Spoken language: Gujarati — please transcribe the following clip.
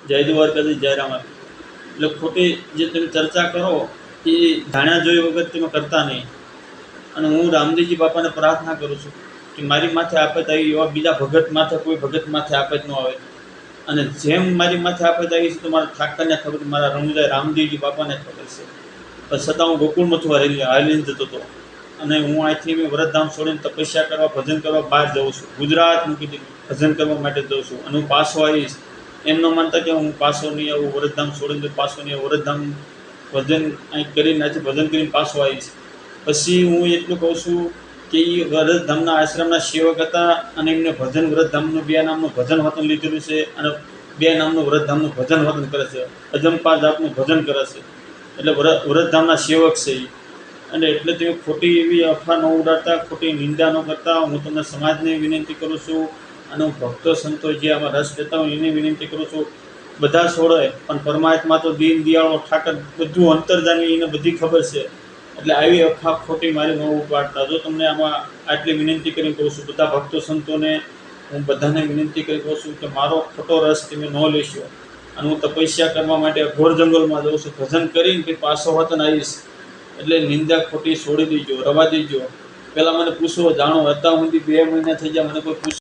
જય દ્વારકાથી જય રામ. એટલે ખોટી જે તમે ચર્ચા કરો એ જાણ્યા જોઈ વગર તમે કરતા નહીં. અને હું રામદેવજી બાપાને પ્રાર્થના કરું છું કે મારી માથે આફત આવી એવા બીજા ભગત માથે કોઈ ભગત માથે આફત ન આવે. અને જેમ મારી માથે આફત આવી છે તો મારા ઠાકરને ખબર, મારા રણુજા રામદેવજી બાપાને ખબર છે. પણ છતાં હું ગોકુળ મથુરા હાલીને જતો હતો. અને હું અહીંથી મેં વરદધામ છોડીને તપસ્યા કરવા, ભજન કરવા બહાર જાઉં છું. ગુજરાત મૂકી ભજન કરવા માટે જાઉં છું. અને હું પાછો આવીશ એમ ન માનતા કે હું પાછો નહીં આવું, વરદધામ છોડીને પાછો નહીં આવું. વરદધામ ભજન અહીં કરીને અહીંથી ભજન કરીને પાછો આવીશ. પછી હું એટલું કહું છું કે એ વરદધામના આશ્રમના સેવક હતા અને એમને ભજન વરદધામનું 2 નામનું ભજન વતન લીધેલું છે. અને 2 નામનું વરદધામનું ભજન વતન કરે છે. અજંપા જાપનું ભજન કરે છે. એટલે વરદધામના સેવક છે એ. અને એટલે તમે ખોટી એવી અફવા ન ઉડાડતા, ખોટી નિંદા ન કરતા. હું તમને સમાજને વિનંતી કરું છું અને હું ભક્તો સંતો જે આમાં રસ લેતા હોય એને વિનંતી કરું છું, બધા છોડે પણ પરમાત્મા તો દીન દિયાળો ઠાકર બધું અંતર્જામી, એને બધી ખબર છે. એટલે આવી અફવા ખોટી મારી ન ઉપાડતા. જો તમને આમાં આટલી વિનંતી કરીને કહું છું, બધા ભક્તો સંતોને હું બધાને વિનંતી કરી કહું છું કે મારો ખોટો રસ તમે ન લેશો. અને હું તપસ્યા કરવા માટે ઘોર જંગલમાં જાઉં છું. ભજન કરીને કે પાછો વતન આવીશ. એટલે નિંદા ખોટી છોડી દેજો, રવા દેજો. પહેલાં મને પૂછો, જાણો, હતા સુધી 2 મહિના થઈ ગયા, મને કોઈ પૂછ